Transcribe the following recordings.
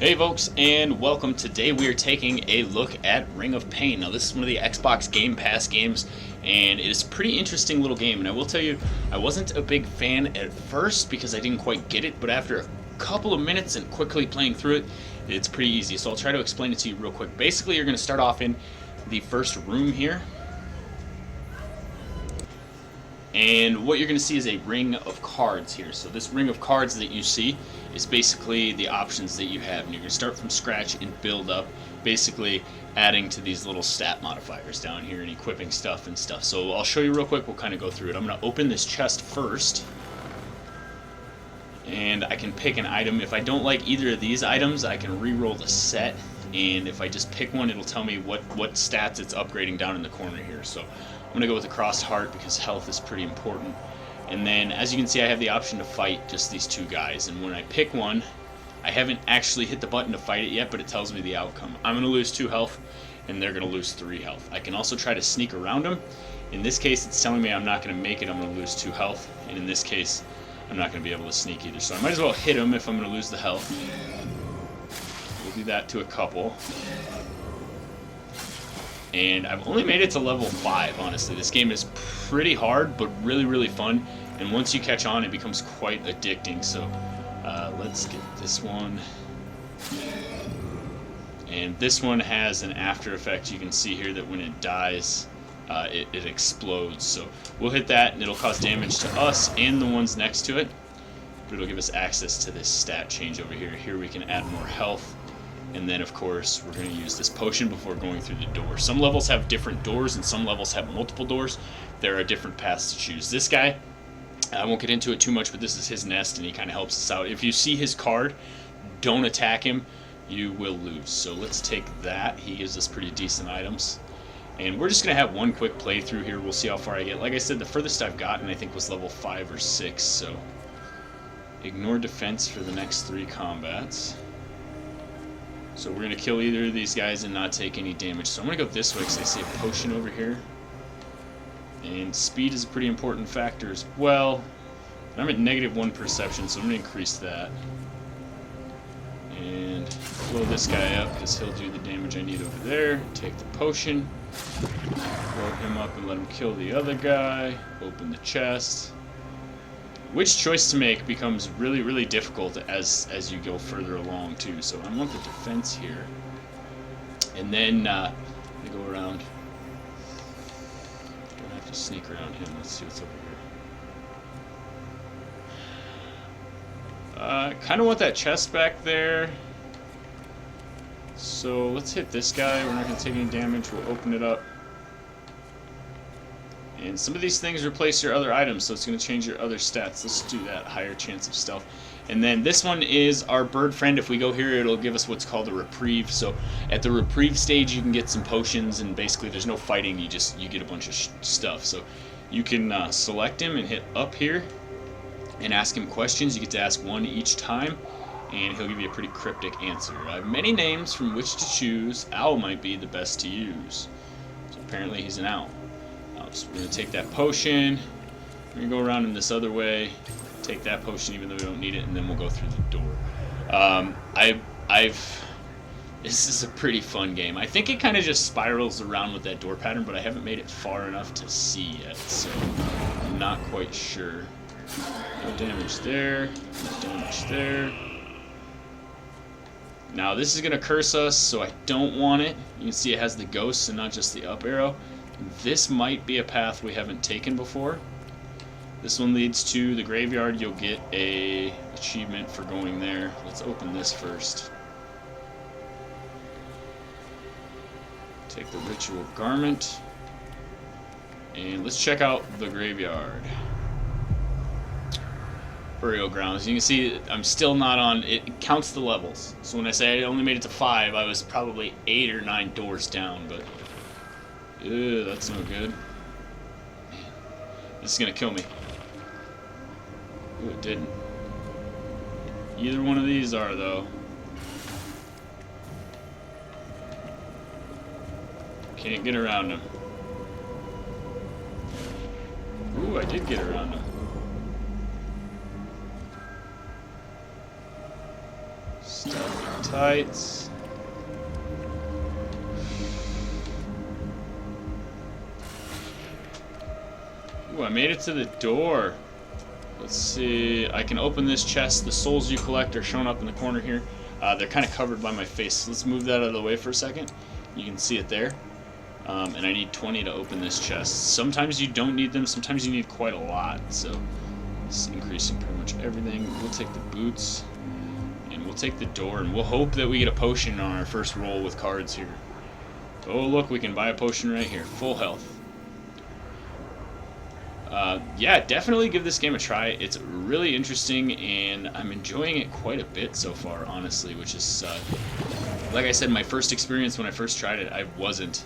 Hey folks, and welcome. Today we are taking a look at Ring of Pain. Now this is one of the Xbox Game Pass games, and it is a pretty interesting little game. And I will tell you, I wasn't a big fan at first because I didn't quite get it, but after a couple of minutes and quickly playing through it, it's pretty easy. So I'll try to explain it to you real quick. Basically, you're going to start off in the first room here. And what you're going to see is a ring of cards here. So this ring of cards that you see is basically the options that you have. And you're going to start from scratch and build up, basically adding to these little stat modifiers down here and equipping stuff and stuff. So I'll show you real quick. We'll kind of go through it. I'm going to open this chest first. And I can pick an item. If I don't like either of these items, I can re-roll the set. And if I just pick one, it'll tell me what stats it's upgrading down in the corner here. So I'm going to go with the crossed heart because health is pretty important. And then, as you can see, I have the option to fight just these two guys. And when I pick one, I haven't actually hit the button to fight it yet, but it tells me the outcome. I'm going to lose 2 health, and they're going to lose 3 health. I can also try to sneak around them. In this case, it's telling me I'm not going to make it. I'm going to lose 2 health. And in this case, I'm not going to be able to sneak either. So I might as well hit them if I'm going to lose the health. We'll do that to a couple. And I've only made it to level 5, honestly. This game is pretty hard, but really, really fun. And once you catch on, it becomes quite addicting. So let's get this one. And this one has an after effect. You can see here that when it dies, it explodes. So we'll hit that, and it'll cause damage to us and the ones next to it. But it'll give us access to this stat change over here. Here we can add more health. And then, of course, we're going to use this potion before going through the door. Some levels have different doors, and some levels have multiple doors. There are different paths to choose. This guy, I won't get into it too much, but this is his nest, and he kind of helps us out. If you see his card, don't attack him. You will lose. So let's take that. He gives us pretty decent items. And we're just going to have one quick playthrough here. We'll see how far I get. Like I said, the furthest I've gotten, I think, was level 5 or 6. So ignore defense for the next 3 combats. So we're going to kill either of these guys and not take any damage. So I'm going to go this way because I see a potion over here. And speed is a pretty important factor as well. I'm at -1 perception, so I'm going to increase that. And blow this guy up because he'll do the damage I need over there. Take the potion. Blow him up and let him kill the other guy. Open the chest. Which choice to make becomes really, really difficult as you go further along, too. So I want the defense here. And then I go around. Don't have to sneak around him. Let's see what's over here. Kind of want that chest back there. So let's hit this guy. We're not going to take any damage. We'll open it up. And some of these things replace your other items, so it's going to change your other stats. Let's do that. Higher chance of stealth. And then this one is our bird friend. If we go here, it'll give us what's called a reprieve. So at the reprieve stage, you can get some potions, and basically there's no fighting. You get a bunch of stuff. So you can select him and hit up here and ask him questions. You get to ask one each time, and he'll give you a pretty cryptic answer. I have many names from which to choose. Owl might be the best to use. So apparently he's an owl. So we're going to take that potion, we're going to go around in this other way, take that potion even though we don't need it, and then we'll go through the door. This is a pretty fun game. I think it kind of just spirals around with that door pattern, but I haven't made it far enough to see yet, so I'm not quite sure. No damage there, no damage there. Now this is going to curse us, so I don't want it. You can see it has the ghosts and not just the up arrow. This might be a path we haven't taken before. This one leads to the graveyard. You'll get a achievement for going there. Let's open this first. Take the ritual garment. And let's check out the graveyard. Burial grounds. You can see I'm still not on. It counts the levels. So when I say I only made it to 5, I was probably 8 or 9 doors down, but ew, that's no good. Man, this is gonna kill me. Ooh, it didn't. Either one of these are, though. Can't get around them. Ooh, I did get around them. Stuff tights. Ooh, I made it to the door. Let's see. I can open this chest. The souls you collect are shown up in the corner here. They're kind of covered by my face. So let's move that out of the way for a second. You can see it there. And I need 20 to open this chest. Sometimes you don't need them. Sometimes you need quite a lot. So it's increasing pretty much everything. We'll take the boots. And we'll take the door. And we'll hope that we get a potion on our first roll with cards here. Oh, look. We can buy a potion right here. Full health. Yeah, definitely give this game a try. It's really interesting, and I'm enjoying it quite a bit so far, honestly, which is, like I said, my first experience when I first tried it, I wasn't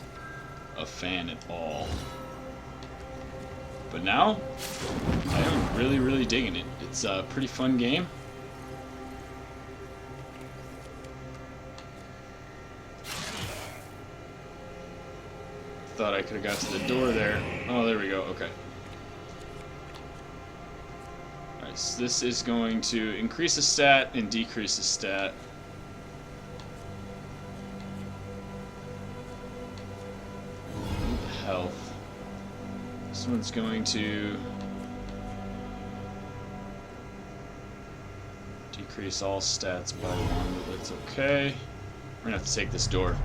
a fan at all. But now, I am really, really digging it. It's a pretty fun game. Thought I could have got to the door there. Oh, there we go. Okay. Alright, so this is going to increase a stat and decrease a stat. Health. This one's going to decrease all stats by 1, but that's okay. We're gonna have to take this door.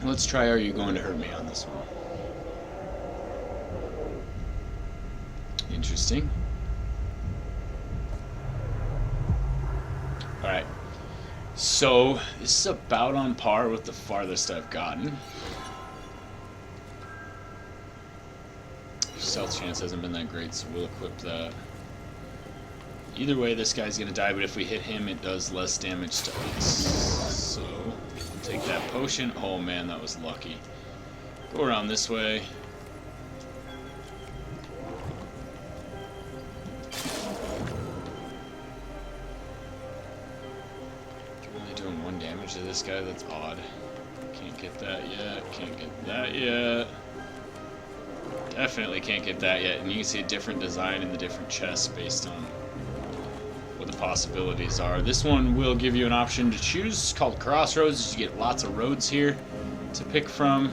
Let's try Are You Going to Hurt Me on this one. Interesting. Alright. So, this is about on par with the farthest I've gotten. Stealth chance hasn't been that great, so we'll equip that. Either way, this guy's gonna die, but if we hit him, it does less damage to us. So, take that potion. Oh man, that was lucky. Go around this way. Only doing 1 damage to this guy, that's odd. Can't get that yet, can't get that yet. Definitely can't get that yet, and you can see a different design in the different chests based on what the possibilities are. This one will give you an option to choose called Crossroads. You get lots of roads here to pick from,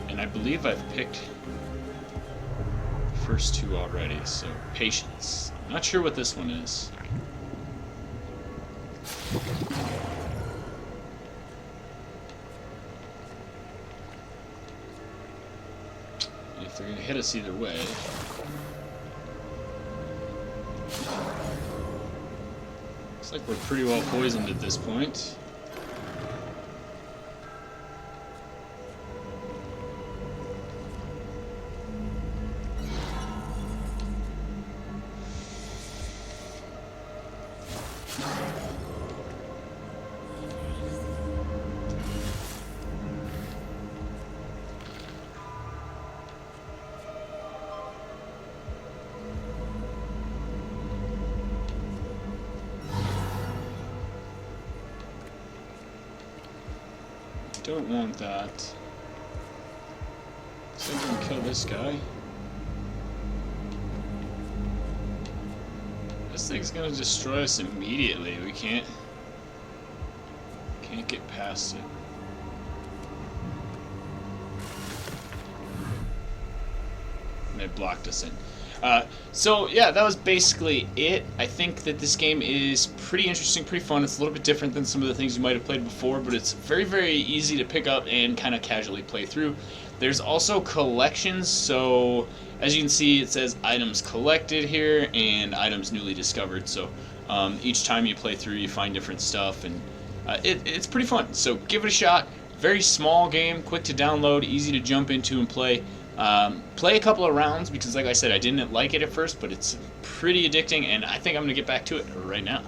and I believe I've picked the first 2 already, so Patience. I'm not sure what this one is. And if they're going to hit us either way, looks like we're pretty well poisoned at this point. Don't want that. So I can kill this guy. This thing's gonna destroy us immediately. We can't get past it. And they blocked us in. So yeah, that was basically it. I think that this game is pretty interesting, pretty fun. It's a little bit different than some of the things you might have played before, but it's very, very easy to pick up and kind of casually play through. There's also collections, so as you can see, it says items collected here and items newly discovered. So each time you play through, you find different stuff, and it's pretty fun. So give it a shot. Very small game, quick to download, easy to jump into and play. Play a couple of rounds because, like I said, I didn't like it at first, but it's pretty addicting, and I think I'm going to get back to it right now.